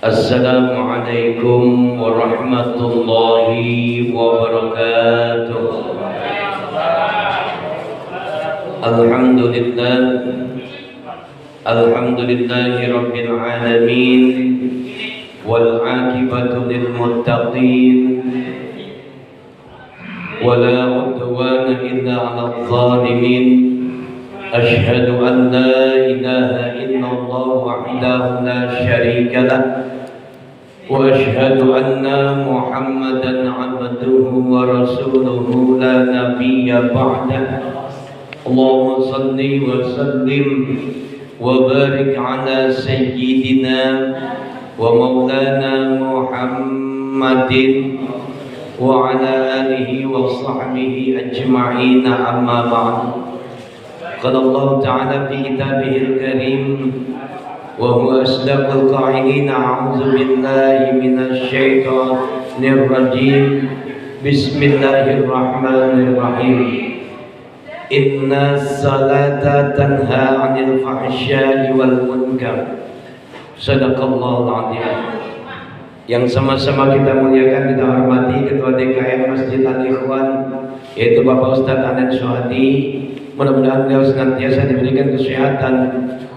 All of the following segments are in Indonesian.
Assalamualaikum warahmatullahi wabarakatuh. Alhamdulillah, alhamdulillahi rabbil alamin, wal aqibatu lil muttaqin, wala udwana illa 'alal zalimin. Asyhadu an la ilaha illallah wahdahu la syarika lah, wa asyhadu anna Muhammadan 'abduhu wa rasuluhu la nabiyya ba'dah. Allahumma salli wa sallim wa barik ala sayyidina wa maulana Muhammadin wa ala alihi wa sahbihi ajma'in, amma ba'd. Qala Allah Ta'ala fi kitabihil karim wa huwa asdaqul qa'ilin. A'udzu billahi minasy syaithanir rajim. Bismillahirrahmanirrahim. Inna salata tanha 'anil fahsya'i wal munkar. Shadaqallahul 'azim. Yang sama-sama kita muliakan, kita hormati Ketua DKM Masjid Al-Ikhwan, yaitu Bapak Ustadz Anan Suhadi. Mudah-mudahan beliau senantiasa diberikan kesehatan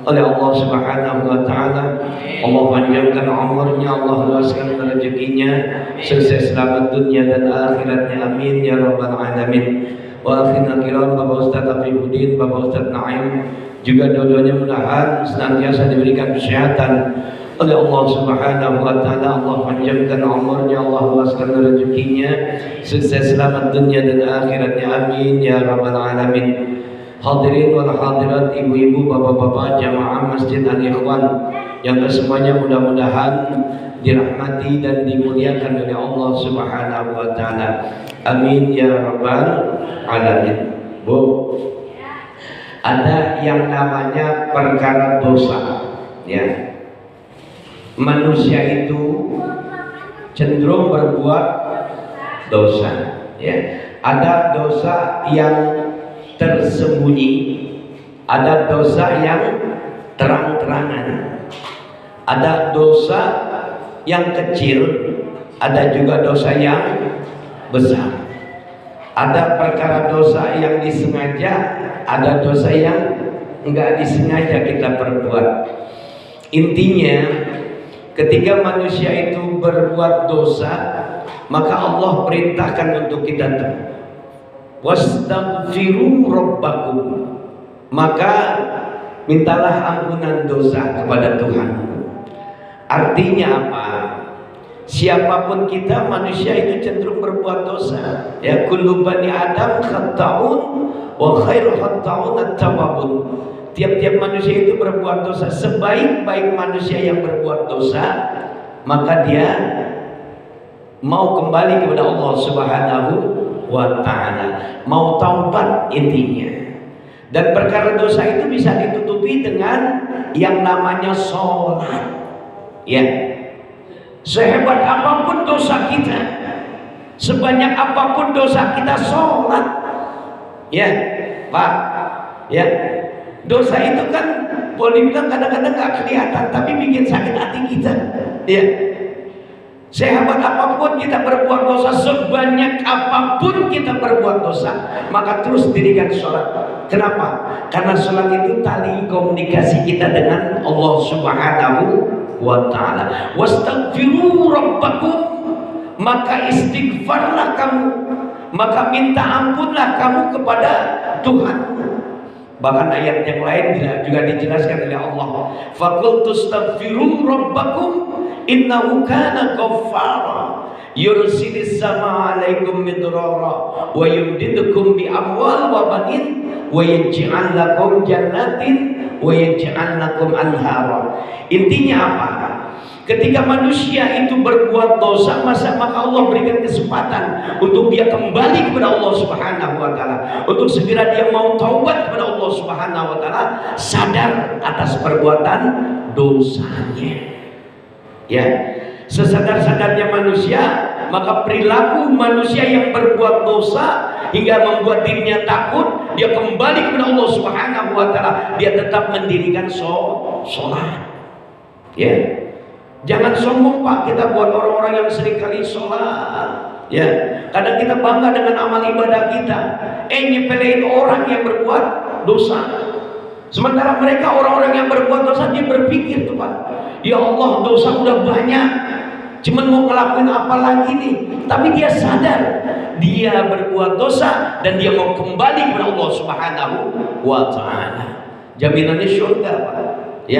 oleh Allah Subhanahu wa Ta'ala. Allah panjangkan umurnya, Allah luaskan rezekinya, sukses selamat dunia dan akhiratnya, amin ya rabbal alamin. Wa akhirna kiram Bapak Ustadz Afifuddin, Bapak Ustadz Naim, juga dua-duanya mudahan senantiasa diberikan kesehatan oleh Allah Subhanahu wa Ta'ala. Allah panjangkan umurnya, Allah luaskan rezekinya, sukses selamat dunia dan akhiratnya, amin ya rabbal alamin. Hadirin wal hadirat, ibu-ibu, bapak-bapak, jamaah Masjid Al-Ikhwan yang kesemuanya mudah-mudahan dirahmati dan dimuliakan oleh Allah Subhanahu wa Ta'ala, amin ya rabbal alamin. Bu, ada yang namanya perkara dosa, ya. Manusia itu cenderung berbuat dosa, ya. Ada dosa yang tersembunyi, ada dosa yang terang-terangan, ada dosa yang kecil, ada juga dosa yang besar. Ada perkara dosa yang disengaja, ada dosa yang enggak disengaja kita perbuat. Intinya, ketika manusia itu berbuat dosa, maka Allah perintahkan untuk kita wastaghfiru rabbakum, maka mintalah ampunan dosa kepada Tuhan. Artinya apa? Siapapun kita, manusia itu cenderung berbuat dosa, ya. Kullu bani Adam khata'un wa khairu khata'un at-tawwabun. Tiap-tiap manusia itu berbuat dosa. Sebaik-baik manusia yang berbuat dosa, maka dia mau kembali kepada Allah Subhanahu wa Ta'ala, mau taubat intinya. Dan perkara dosa itu bisa ditutupi dengan yang namanya sholat, ya. Sehebat apapun dosa kita, sebanyak apapun dosa kita, sholat, ya Pak, ya. Dosa itu kan boleh bilang kadang-kadang gak kelihatan, tapi bikin sakit hati kita, ya. Sehebat apapun kita berbuat dosa, sebanyak apapun kita berbuat dosa, maka terus dirikan sholat. Kenapa? Karena sholat itu tali komunikasi kita dengan Allah Subhanahu wa Ta'ala. Wastaghfiru rabbakum, maka istighfarlah kamu, maka minta ampunlah kamu kepada Tuhan. Bahkan ayat yang lain juga dijelaskan oleh Allah. Faqultu astaghfiru rabbakum innahu kana ghaffara yursilis sama alaikum midrara wa yumdidukum bi amwal wa banin wa yaj'al lakum jannatin wa yaj'al lakum anhara. Intinya apa? Ketika manusia itu berbuat dosa, maka Allah berikan kesempatan untuk dia kembali kepada Allah Subhanahu wa Ta'ala, untuk segera dia mau taubat kepada Allah Subhanahu wa Ta'ala, sadar atas perbuatan dosanya, ya. Sesadar-sadarnya manusia, maka perilaku manusia yang berbuat dosa hingga membuat dirinya takut, dia kembali kepada Allah Subhanahu wa Ta'ala, dia tetap mendirikan sholat, ya. Jangan sombong Pak, kita buat orang-orang yang seringkali sholat. Ya, kadang kita bangga dengan amal ibadah kita. Nyepelein orang yang berbuat dosa. Sementara mereka orang-orang yang berbuat dosa, dia berpikir tuh Pak, ya Allah dosa udah banyak, cuman mau ngelakuin apa lagi nih. Tapi dia sadar dia berbuat dosa dan dia mau kembali kepada Allah Subhanahu wa ta'ala. Jaminannya surga Pak. Ya,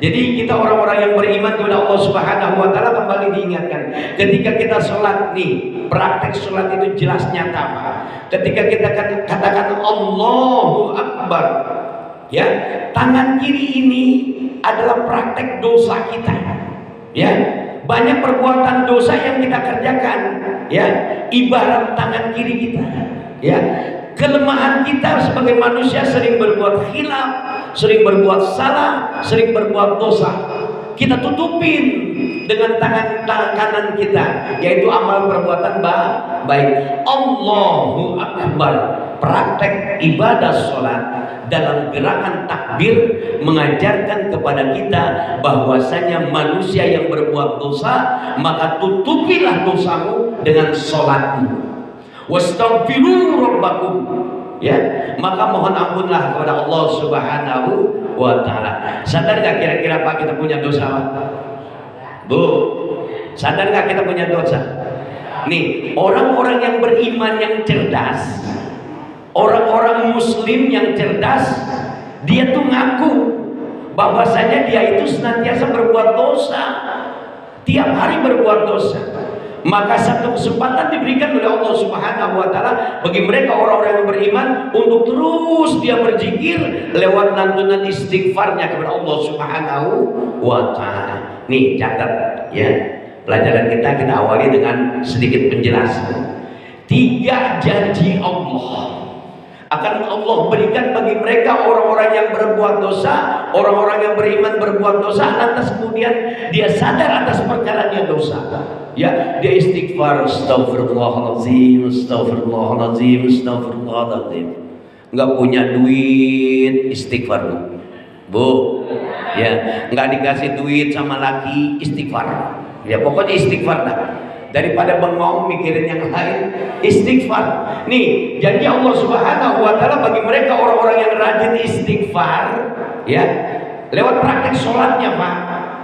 jadi kita orang-orang yang beriman kepada Allah Subhanahu wa ta'ala kembali diingatkan. Ketika kita sholat nih, praktek sholat itu jelas nyata Pak. Ketika kita katakan Allahu Akbar, ya, tangan kiri ini adalah praktek dosa kita. Ya, banyak perbuatan dosa yang kita kerjakan, ya, ibarat tangan kiri kita. Ya, kelemahan kita sebagai manusia sering berbuat khilaf, sering berbuat salah, sering berbuat dosa. Kita tutupin dengan tangan kanan kita, yaitu amal perbuatan baik. Allahu Akbar, praktek ibadah sholat dalam gerakan takbir mengajarkan kepada kita bahwasanya manusia yang berbuat dosa, maka tutupilah dosamu dengan sholatmu. Wastaghfiru rabbakum, ya, maka mohon ampunlah kepada Allah Subhanahu wa ta'ala. Sadar gak kira-kira Pak kita punya dosa Pak? Bu, sadar gak kita punya dosa? Nih, orang-orang yang beriman yang cerdas, orang-orang muslim yang cerdas, dia tuh ngaku bahwasanya dia itu senantiasa berbuat dosa, tiap hari berbuat dosa. Maka satu kesempatan diberikan oleh Allah Subhanahu wa ta'ala bagi mereka orang-orang yang beriman untuk terus dia berzikir lewat lantunan istighfarnya kepada Allah Subhanahu wa ta'ala. Nih catat ya, pelajaran kita awali dengan sedikit penjelasan. 3 janji Allah akan Allah berikan bagi mereka orang-orang yang berbuat dosa, orang-orang yang beriman berbuat dosa, lantas kemudian dia sadar atas perkaranya dosa. Ya, dia istighfar, astagfirullahaladzim, astagfirullahaladzim, astagfirullahaladzim. Nggak punya duit, istighfar bu. Ya, nggak dikasih duit sama laki, istighfar. Ya, pokoknya istighfar dah. Daripada bengong mikirin yang lain, istighfar. Nih, janji Allah Subhanahu wa ta'ala bagi mereka orang-orang yang rajin istighfar, ya, lewat praktek sholatnya Pak.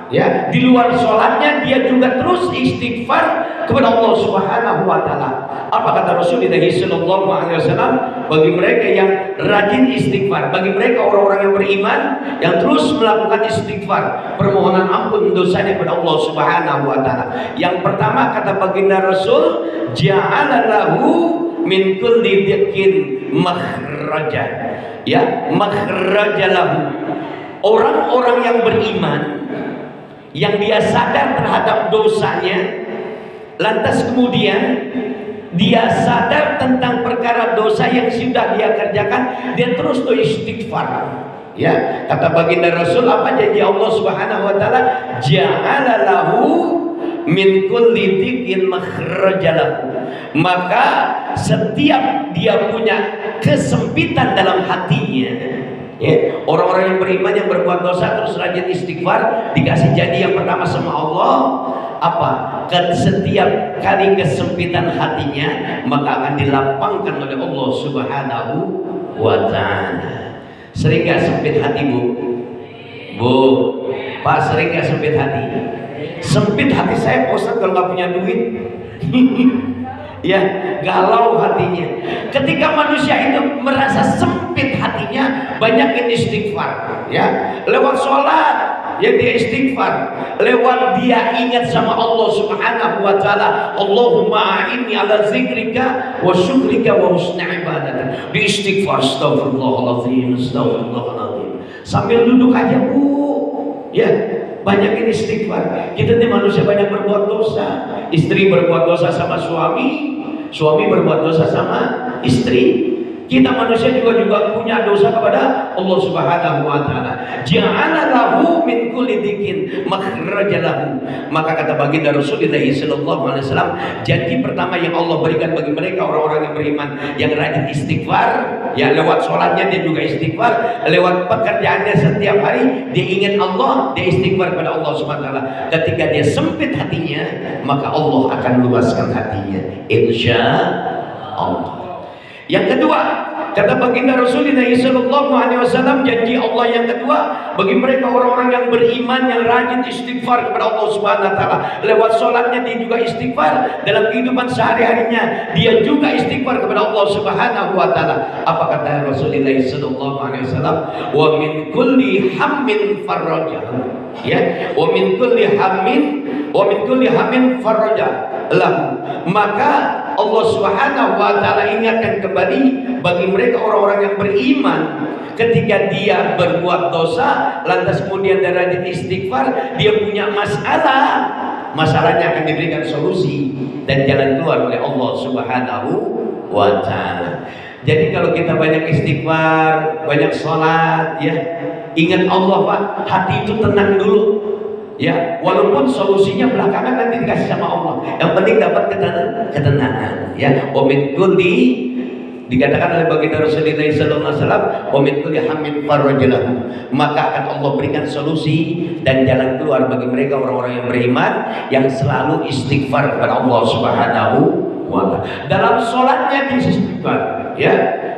Ya, di luar sholatnya dia juga terus istighfar kepada Allah Subhanahu wa ta'ala. Apa kata Rasulullah sallallahu alaihi wasallam? Bagi mereka yang rajin istighfar, bagi mereka orang-orang yang beriman yang terus melakukan istighfar, permohonan ampun dosanya kepada Allah Subhanahu wa ta'ala. Yang pertama kata baginda Rasul, ja'alallahu min kulli dhikin makhraja. Ya, makhrajalahu. Orang-orang yang beriman yang dia sadar terhadap dosanya, lantas kemudian dia sadar tentang perkara dosa yang sudah dia kerjakan, dia terus tuh istighfar. Ya, kata baginda Rasul, apa janji Allah Subhanahu wa ta'ala? Ja'ala lahu min kulli dhikin makhrajalahu. Maka setiap dia punya kesempitan dalam hatinya, ya, orang-orang yang beriman yang berbuat dosa terus rajin istighfar, dikasih janji yang pertama sama Allah apa? Setiap kali kesempitan hatinya maka akan dilapangkan oleh Allah Subhanahu wa ta'ala. Sering gak sempit hati bu? Pak, sering gak sempit hati? Sempit hati saya Pak Ustadz kalau gak punya duit. Ya, galau hatinya. Ketika manusia itu merasa sempit hatinya, banyakin istighfar. Ya, lewat sholat, ya dia istighfar. Lewat dia ingat sama Allah Subhanahu wa ta'ala, Allahumma a'inni ala zikrika wa syukrika wa husni ibadatik. Di istighfar, astagfirullahaladzim, astagfirullahaladzim. Sambil duduk aja bu, ya, banyakin istighfar. Kita nih manusia banyak berbuat dosa. Istri berbuat dosa sama suami, suami berbuat dosa sama istri. Kita manusia juga punya dosa kepada Allah Subhanahu wa taala. Ja'ala lahu min kulli dikin makhrajalahu. Maka kata baginda Rasulullah sallallahu alaihi wasallam, janji pertama yang Allah berikan bagi mereka orang-orang yang beriman yang rajin istighfar, ya lewat sholatnya dia juga istighfar, lewat pekerjaannya setiap hari dia ingat Allah, dia istighfar kepada Allah Subhanahu wa taala. Ketika dia sempit hatinya, maka Allah akan luaskan hatinya, insya Allah. Yang kedua, kata baginda Rasulullah sallallahu alaihi wasallam, janji Allah yang kedua bagi mereka orang-orang yang beriman yang rajin istighfar kepada Allah Subhanahu wa taala. Lewat salatnya dia juga istighfar, dalam kehidupan sehari-harinya dia juga istighfar kepada Allah Subhanahu wa taala. Apa kata Rasulullah sallallahu alaihi wasallam? Wa min kulli hammin farraja. Ya, wa min kulli hammin farraja lahu. Maka Allah Subhanahu wa taala ingatkan kembali bagi mereka orang-orang yang beriman, ketika dia berbuat dosa lantas kemudian dia rajin istighfar, dia punya masalahnya akan diberikan solusi dan jalan keluar oleh Allah Subhanahu wa taala. Jadi kalau kita banyak istighfar, banyak sholat, ya ingat Allah Pak, hati itu tenang dulu. Ya, walaupun solusinya belakangan nanti dikasih sama Allah. Yang penting dapat ketenangan. Ya, wamin kulli dikatakan oleh baginda Rasulullah sallallahu alaihi wasallam, wamin kulli hammin farrajalahu. Maka akan Allah berikan solusi dan jalan keluar bagi mereka orang-orang yang beriman yang selalu istighfar kepada Allah Subhanahu wa taala. Dalam sholatnya dia istighfar, ya.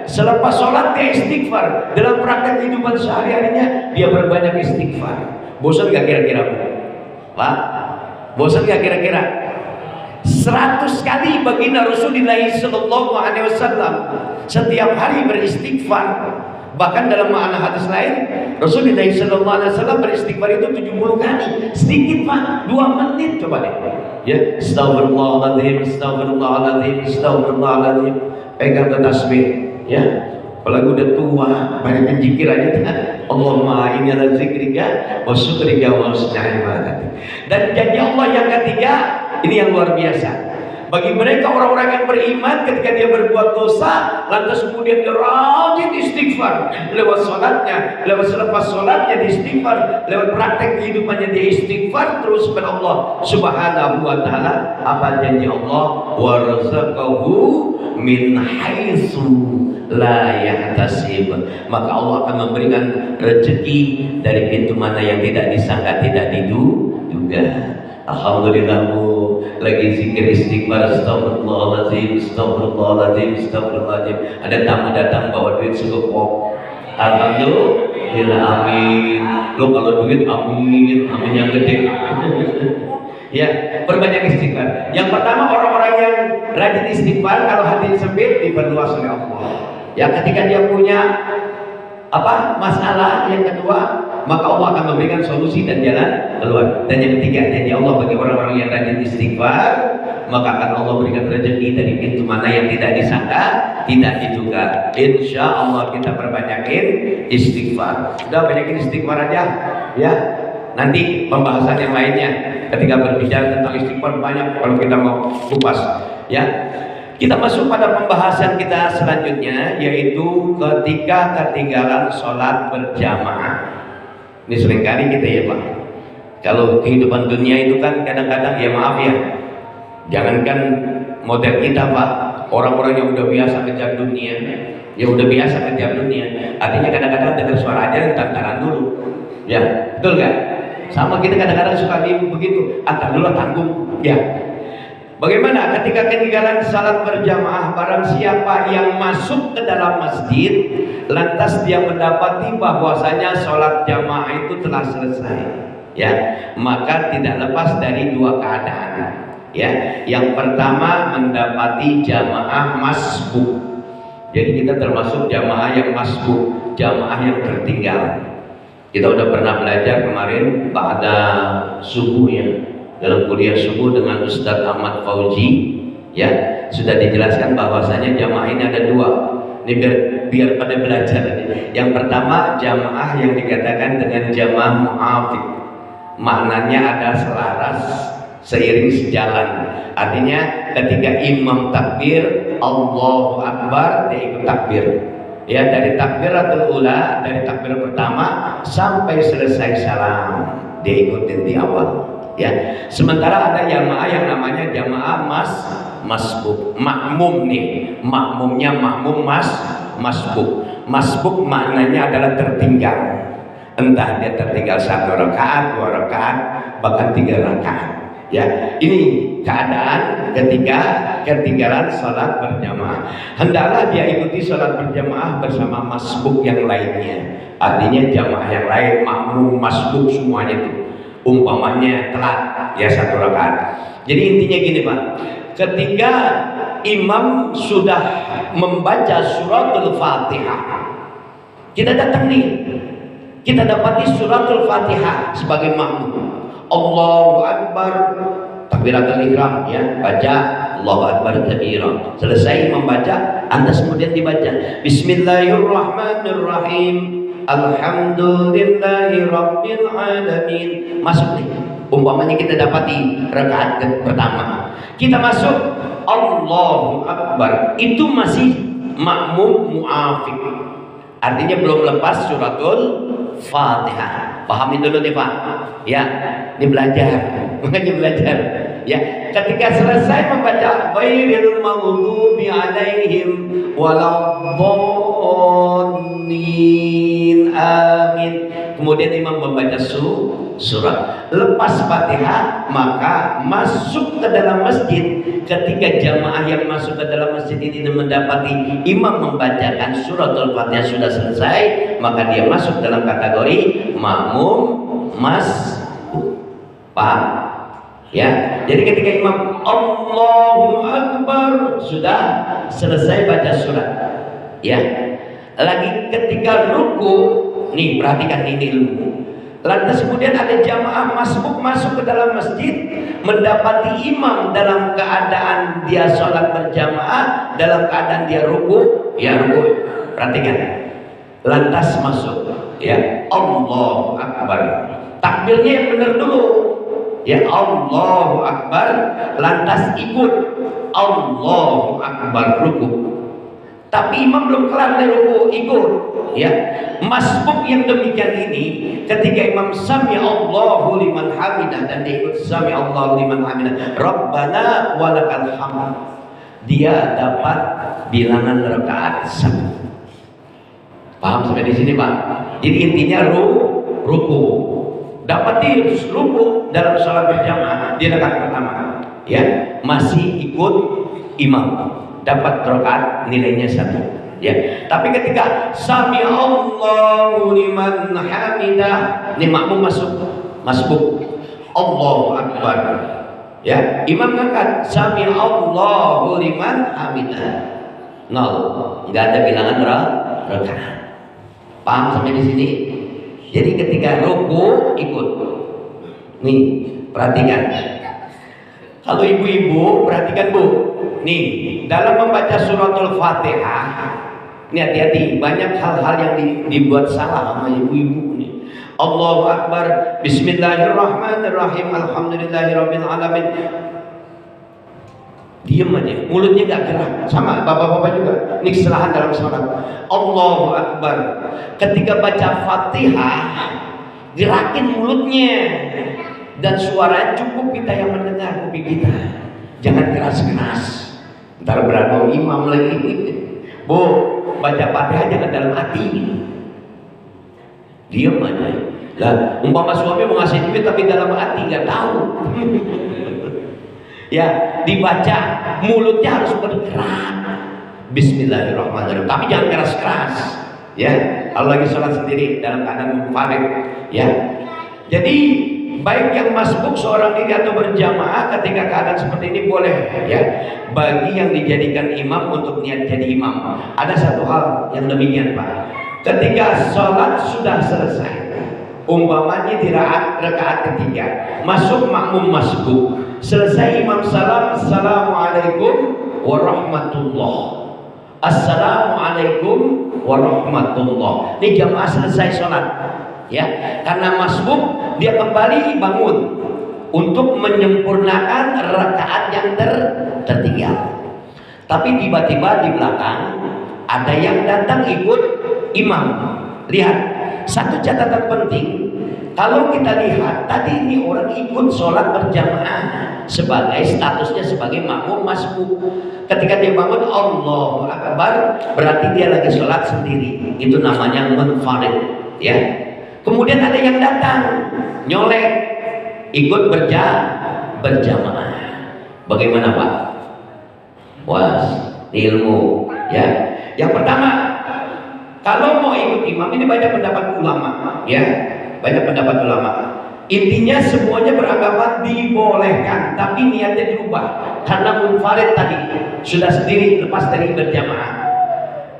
Selepas sholat dia istighfar. Dalam praktek kehidupan sehari-harinya dia berbanyak istighfar. Bosan gak kira-kira Pak? Bosan gak kira-kira? 100 kali baginda Rasulullah sallallahu alaihi wasallam setiap hari beristighfar. Bahkan dalam makna hadis lain Rasulullah sallallahu alaihi wasallam beristighfar itu 70 kali. Sedikit Pak, 2 menit coba deh. Ya, astagfirullahaladzim, astagfirullahaladzim, astagfirullahaladzim. Pegang ke tasbih, ya. Apalagi udah tua, banyak yang zikir aja kan. Allahumma inni ala zikrika wa syukrika wa husni ibadatik. Dan janji Allah yang ketiga, ini yang luar biasa. Bagi mereka orang-orang yang beriman, ketika dia berbuat dosa lantas kemudian dia rajin istighfar, lewat sholatnya, lewat selepas sholatnya dia istighfar, lewat praktek kehidupannya dia istighfar terus kepada Allah Subhanahu wa taala. Apa janji Allah? Warzaqahu min haitsu la yahtasib. Maka Allah akan memberikan rezeki dari pintu mana yang tidak disangka, tidak diduga. Alhamdulillah Bu, lagi zikir istighfar, astagfirullahaladzim, astagfirullahaladzim, astagfirullahaladzim. Ada tamu datang bawa duit sekepok. Alhamdulillah, amin. Lo kalau duit amin, amin yang gede. Ya, perbanyak istighfar. Yang pertama, orang-orang yang rajin istighfar kalau hati sempit diperluas oleh Allah. Ya, ketika dia punya masalah, yang kedua, maka Allah akan memberikan solusi dan jalan keluar. Dan yang ketiga, janji Allah bagi orang-orang yang rajin istighfar, maka akan Allah berikan rezeki dari pintu mana yang tidak disangka, tidak diduga. Insya Allah kita perbanyakin istighfar. Sudah banyakin istighfar aja, ya. Nanti pembahasan yang lainnya ketika berbicara tentang istighfar banyak kalau kita mau kupas, ya. Kita masuk pada pembahasan kita selanjutnya, yaitu ketika ketinggalan sholat berjamaah. Ini seringkali kita ya Pak, kalau kehidupan dunia itu kan kadang-kadang ya maaf ya, jangankan model kita Pak, orang-orang yang udah biasa kejar dunia, ya udah biasa kejar dunia, artinya kadang-kadang dengar suara aja tantangan dulu, ya betul gak? Sama kita kadang-kadang suka begitu, antar dulu tanggung, ya. Bagaimana ketika ketinggalan salat berjamaah, barang siapa yang masuk ke dalam masjid lantas dia mendapati bahwasanya sholat jamaah itu telah selesai, ya, maka tidak lepas dari 2 keadaan, ya. Yang pertama, mendapati jamaah masbuk. Jadi kita termasuk jamaah yang masbuk, jamaah yang tertinggal. Kita udah pernah belajar kemarin pada subuh ya, dalam kuliah subuh dengan Ustadz Ahmad Fauzi, ya, sudah dijelaskan bahwasanya jamaah ini ada 2. Ini biar pada belajar. Yang pertama, jamaah yang dikatakan dengan jamaah mu'afid, maknanya ada seiring sejalan. Artinya ketika imam takbir Allahu Akbar, dia ikut takbir. Ya, dari takbiratul ula, dari takbir pertama sampai selesai salam, dia ikutin di awal. Ya, sementara ada jamaah yang namanya jamaah masbuk, makmum nih, makmumnya makmum masbuk. Masbuk maknanya adalah tertinggal, entah dia tertinggal 1 rakaat, 2 rakaat, bahkan 3 rakaat. Ya, ini keadaan ketika ketinggalan sholat berjamaah. Hendaklah dia ikuti sholat berjamaah bersama masbuk yang lainnya. Artinya jamaah yang lain, makmum, masbuk, semuanya itu. Umpamanya telat ya 1 rakaat. Jadi intinya gini Pak, ketika imam sudah membaca suratul Fatihah, kita datang nih, kita dapati suratul Fatihah sebagai makmum. Allahu Akbar, takbiratul ihram, ya, baca Allahu Akbar kabira. Selesai membaca, antas kemudian dibaca Bismillahirrahmanirrahim, Alhamdulillahi Rabbil Alamin. Masuk nih, umpamanya kita dapati rakaat pertama, kita masuk Allahu Akbar, itu masih makmum muafiq, artinya belum lepas suratul Fatihah. Pahami dulu nih Pak, ya, ini belajar, makanya belajar. Ya, ketika selesai membaca ghairil maghdubi alaihim waladdallin, amin, kemudian imam membaca surat, lepas Fatihah, maka masuk ke dalam masjid. Ketika jamaah yang masuk ke dalam masjid ini mendapati imam membacakan suratul Fatihah sudah selesai, maka dia masuk dalam kategori makmum masbuk. Paham? Ya, jadi ketika imam Allahu Akbar sudah selesai baca surat, ya, lagi ketika ruku, nih perhatikan ini ilmu. Lantas kemudian ada jamaah masbuk masuk ke dalam masjid, mendapati imam dalam keadaan dia sholat berjamaah, dalam keadaan dia ruku, ya ruku. Perhatikan, lantas masuk, ya, Allahu Akbar. Takbirnya yang benar dulu, ya, Allahu Akbar, lantas ikut Allahu Akbar ruku. Tapi imam belum kelar dari ruku, ikut, ya. Masbuk yang demikian ini, ketika imam sami Allahu liman hamidah dan dia ikut sami Allahu liman hamidah, Rabbana walakal hamd, dia dapat bilangan rakaat 1. Paham sampai di sini Pak? Jadi intinya ruku, dapat di ruku dalam salat berjamaah di rakaat pertama, ya, masih ikut imam, dapat rakaat nilainya 1. Ya, tapi ketika sami Allahu liman hamidah, ini makmum masbuk Allahu Akbar, ya, imam ngangkat sami Allahu liman hamidah, 0, nggak ada bilangan rakaat. Paham sampai di sini? Jadi ketika ruku ikut. Nih, perhatikan. Kalau ibu-ibu perhatikan Bu, nih dalam membaca suratul Fatihah, ini hati-hati, banyak hal-hal yang dibuat salah sama ibu-ibu nih. Allahu Akbar, Bismillahirrahmanirrahim, Alhamdulillahirabbil alamin. Diam aja, mulutnya nggak gerak. Sama bapak-bapak juga, ini kesalahan dalam sholat. Allahu Akbar, ketika baca Fatihah, gerakin mulutnya dan suara cukup kita yang mendengar, kuping kita. Jangan keras-keras, ntar berantem imam lagi. Bu, baca Fatihah jangan dalam hati, diam aja. Lah, umpama suami mau ngasih duit tapi dalam hati nggak tahu. Ya, dibaca mulutnya harus bergerak. Bismillahirrahmanirrahim. Tapi jangan keras-keras. Ya, kalau lagi sholat sendiri dalam keadaan munfarid. Ya, jadi baik yang masbuk seorang diri atau berjamaah, ketika keadaan seperti ini boleh, ya, bagi yang dijadikan imam untuk niat jadi imam. Ada satu hal yang demikian Pak, ketika sholat sudah selesai, umpamanya di rakaat ketiga, masuk makmum masbuk, selesai imam salam, assalamualaikum warahmatullah, assalamualaikum warahmatullah. Ini jamaah selesai sholat, ya, karena masbuk dia kembali bangun, untuk menyempurnakan rakaat yang tertinggal. Tapi tiba-tiba di belakang ada yang datang ikut imam. Lihat, satu catatan penting. Kalau kita lihat tadi ini orang ikut sholat berjamaah sebagai statusnya sebagai makmum masbuk. Ketika dia bangun Allahu Akbar, berarti dia lagi sholat sendiri. Itu namanya munfarid, ya. Kemudian ada yang datang nyolek ikut berjamaah. Bagaimana Pak? Was ilmu, ya. Yang pertama, kalau mau ikut imam, ini banyak pendapat ulama, ya. Banyak pendapat ulama. Intinya semuanya beranggapan dibolehkan, tapi niatnya dirubah. Karena munfarid tadi sudah sendiri lepas dari berjamaah.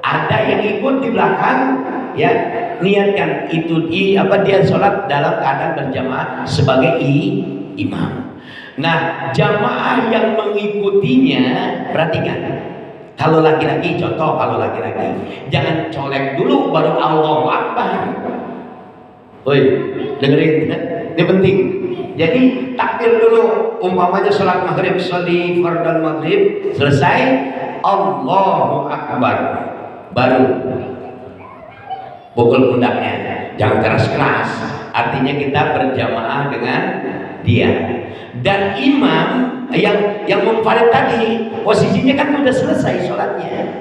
Ada yang ikut di belakang, ya, niatkan itu dia sholat dalam keadaan berjamaah sebagai imam. Nah, jamaah yang mengikutinya, perhatikan. Kalau laki-laki, contoh kalau laki-laki, jangan colek dulu baru Allahu Akbar. Woi, dengerin, ini penting. Jadi takbir dulu, umpamanya sholat maghrib, sholli fardal maghrib, selesai Allahu Akbar, baru pukul pundaknya, jangan keras-keras. Artinya kita berjamaah dengan dia. Dan imam yang munfarid tadi posisinya kan sudah selesai sholatnya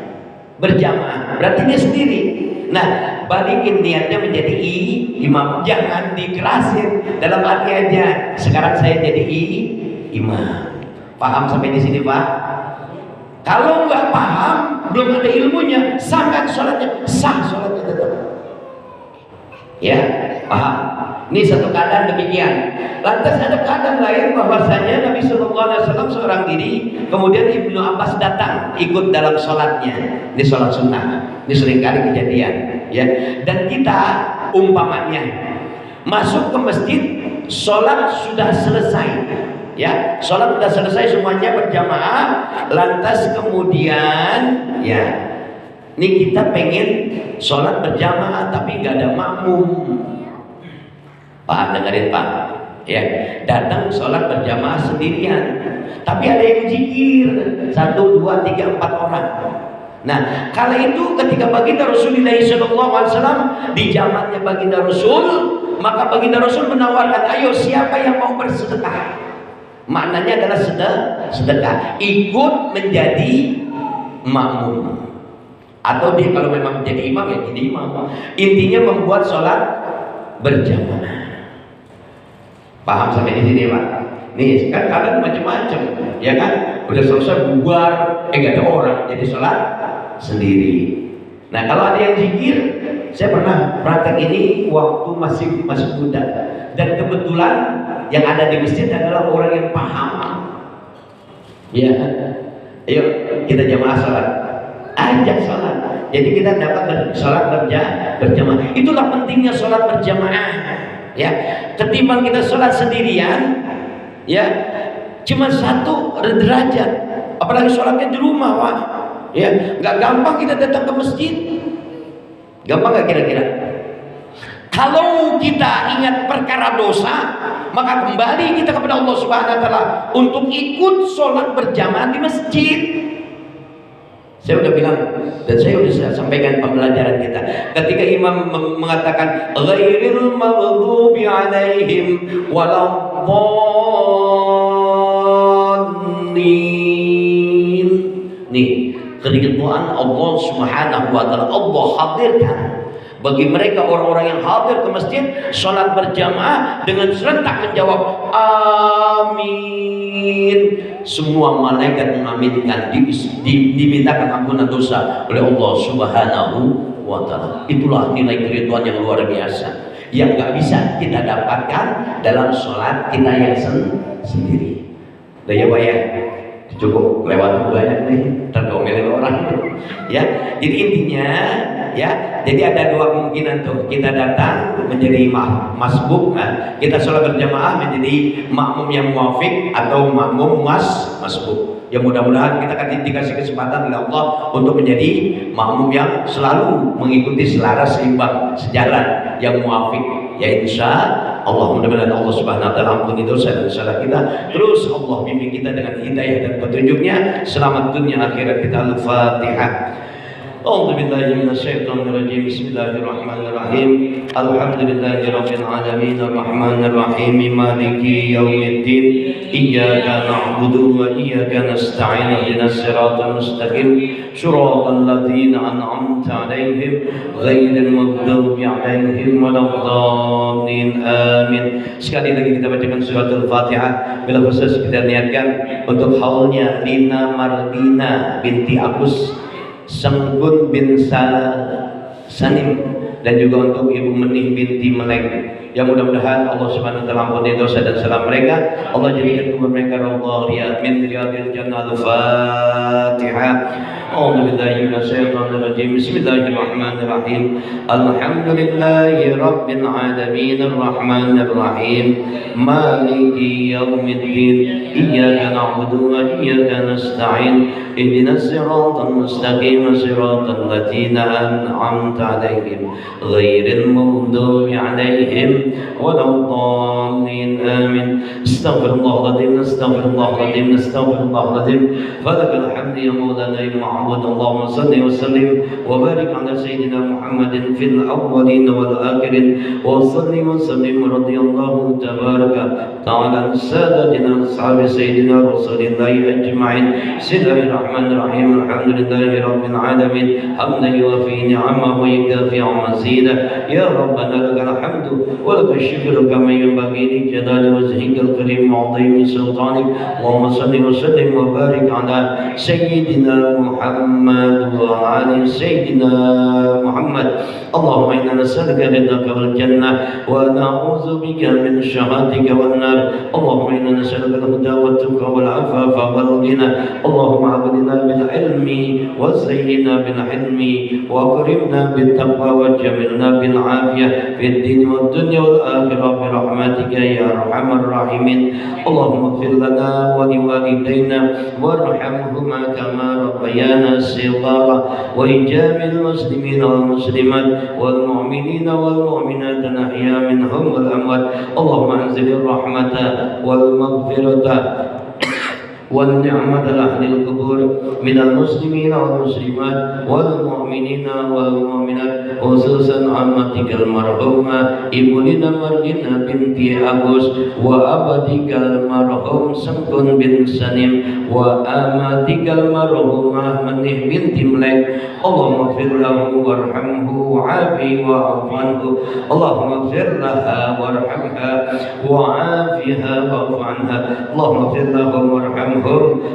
berjamaah, berarti dia sendiri. Nah, balikin niatnya menjadi imam, jangan dikerasin. Dalam hati aja, sekarang saya jadi imam. Paham sampai di sini Pak? Kalau nggak paham, belum ada ilmunya, sahkan sholatnya, sah sholatnya tetap. Ya, paham? Ini satu keadaan demikian. Lantas ada keadaan lain bahwasanya Nabi Sallallahu Alaihi Wasallam seorang diri, kemudian Ibnu Abbas datang ikut dalam sholatnya. Ini sholat sunnah. Ini seringkali kejadian, ya. Dan kita umpamanya masuk ke masjid, sholat sudah selesai, ya. Sholat sudah selesai semuanya berjamaah. Lantas kemudian, ya, ini kita pengen sholat berjamaah tapi nggak ada makmum. Pak, dengerin Pak, ya, datang sholat berjamaah sendirian, tapi ada yang zikir 1, 2, 3, 4 orang. Nah, kala itu ketika baginda Rasulullah SAW di zamannya baginda Rasul, maka baginda Rasul menawarkan, ayo siapa yang mau bersedekah? Maknanya adalah sedekah, ikut menjadi makmum. Atau dia kalau memang menjadi imam, ya jadi imam. Intinya membuat sholat berjamaah. Paham sampai di sini Pak? Nih kan kadang macam-macam, ya kan? Udah selesai bubar, nggak ada orang, jadi sholat sendiri. Nah kalau ada yang zikir, saya pernah praktek ini waktu masih muda, dan kebetulan yang ada di masjid adalah orang yang paham. Ya, ayo kita jamaah sholat, ajak sholat. Jadi kita dapat sholat berjamaah. Itulah pentingnya sholat berjamaah. Ya, ketimbang kita sholat sendirian, ya, cuma 1 derajat. Apalagi sholatnya di rumah, Pak. Ya, nggak gampang kita datang ke masjid. Gampang nggak kira-kira? Kalau kita ingat perkara dosa, maka kembali kita kepada Allah Subhanahu Wa Taala untuk ikut sholat berjamaah di masjid. Saya udah bilang dan saya udah sampaikan pembelajaran kita. Ketika imam mengatakan ghairil maghdubi alaihim waladdallin. Nih, keridhaan Allah Subhanahu wa taala Allah hadirkan bagi mereka orang-orang yang hadir ke masjid sholat berjamaah dengan serentak menjawab amin. Semua malaikat mengaminkan, dimintakan ampunan dosa oleh Allah Subhanahu wa taala. Itulah nilai keridhaan yang luar biasa yang nggak bisa kita dapatkan dalam sholat kita yang sendiri. Udah ya Pak ya, cukup lewat banyak nih, terdomelin orang. Ya, jadi intinya, ya, jadi ada 2 kemungkinan tuh. Kita datang menjadi masbuk, nah, kita sholat berjamaah menjadi makmum yang muafik atau makmum masbuk. Ya mudah-mudahan kita akan dikasih kesempatan oleh Allah untuk menjadi makmum yang selalu mengikuti selaras, seimbang, sejalan, yang muafik. Ya insya Allah mudah-mudahan Allah Subhanahu wa taala ampuni dosa dan salah kita. Terus Allah bimbing kita dengan hidayah dan petunjuknya. Selamat dunia akhirat kita. Al-Fatihah. أعوذ بالله من الشيطان الرجيم بسم الله الرحمن الرحيم الحمد لله رب العالمين الرحمن الرحيم مالك يوم الدين إياك نعبد وإياك نستعين اهدنا الصراط المستقيم صراط الذين أنعمت عليهم غير المغضوب عليهم ولا الضالين آمين. Sekali lagi kita bacakan surat Al-Fatihah. Bila khusus kita niatkan untuk haulnya Lina Mardina binti Agus Sengkun bin Sanim dan juga untuk Ibu Menih binti Melek, yang mudah-mudahan Allah Subhanahu wa taala ampuni dosa dan salah mereka. Allah jadikan kubur mereka raudhah min riyadil jannah. Al-Fatihah. A'udzu billahi minasyaitonir rajim. Bismillahirrahmanirrahim. Alhamdulillahi rabbil alamin arrahmanir rahim maliki yaumiddin iyyaka na'budu wa iyyaka nasta'in ihdinas siratal mustaqim siratal ladzina an'amta 'alaihim ghairil maghdubi 'alaihim waladdallin amin. Astaghfirullahaladzim, astaghfirullahaladzim, astaghfirullahaladzim. Falakal hamdu ya maulana ya ma'bud. Allahumma salli wa sallim wa barik ala sayyidina Muhammadin fil awwalin wal akhirin wa salli wa sallim radhiyallahu tabaraka ta'ala sadatina ashabi sayyidina rasulillahi ajma'in. Bismillahirrahmanirrahim. Alhamdulillahi rabbil alamin hamdan yuwafi ni'amahu wa yukafi mazida. Ya rabbana lakal hamdu wa lakal syukru kama yanbaghi li jalali wajhikal karim wa 'azimi sultanik. Allahumma salli wa sallim wa barik ala sayyidina Muhammad wa ali sayyidina Muhammad. Allahumma inna nas'aluka ridhaka wal jannah wa na'udzu bika min syahhatika wan nar. Allahumma inna nas'aluka al-huda wat tuqa wal 'afafa wal ghina. Allahumma aghnina bil ilmi wa zayyinna bil hilmi wa akrimna bit taqwa wa jamilna bil 'afiyah fid din wad dunya wal akhirah bi rahmatika ya arhamar rahimin. Allahumma ighfir lana wa liwalidayna warhamhuma kama rabbayana shighara wa ijamil muslimina wal muslimat wal mu'minina wal mu'minat ahya minhum wal amwat. Allahumma anzil rahmata wal maghfirata والنعمة لأهل القبور من المسلمين والمسلمات والمؤمنين والمؤمنات خصوصا عمتك المرحومة ابننا مرينا بنت أبوس وأبدك المرحوم سمكن بن سليم وأمتك المرحومة منه بنت ملك. اللهم اغفر له وارحمه وعافه واعف عنه. اللهم اغفر لها وارحمها وعافها واعف عنها. اللهم اغفر لهم وارحمهم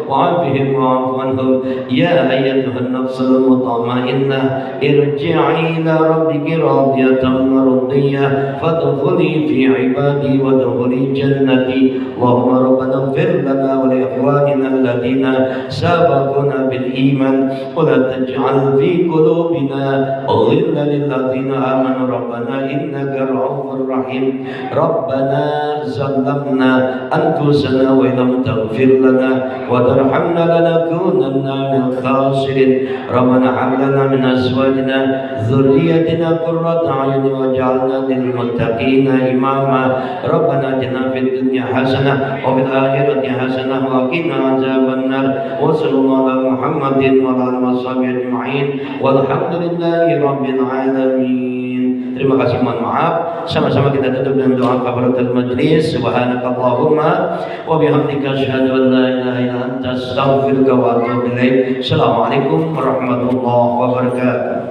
وعافهم واعف عنهم. يا أيتها النفس المطمئنة ارجعي إلى ربك راضية مرضية فادخلي في عبادي وادخلي جنتي. اللهم ربنا اغفر لنا ولإخواننا الذين سبقونا بالإيمان ولا تجعل في قلوبنا غلا للذين آمنوا ربنا إنك رؤوف رحيم. ربنا ظلمنا أنفسنا وإن لم تغفر لنا وترحمنا لنكونن من الخاسرين. ربنا هب لنا من أزواجنا ذريتنا قرة أعين واجعلنا للمتقين إماما. ربنا آتنا في الدنيا حسنة وفي الآخرة حسنة وقنا عذاب النار. وصلى الله على محمد وعلى آله وصحبه أجمعين والحمد لله رب العالمين. Terima kasih, mohon maaf. Sama-sama kita tutup dengan doa kafaratul majlis. Subhanakallahumma wa bihamdika asyhadu an la ilaha illa anta astaghfiruka wa atubu ilaik. Assalamualaikum warahmatullahi wabarakatuh.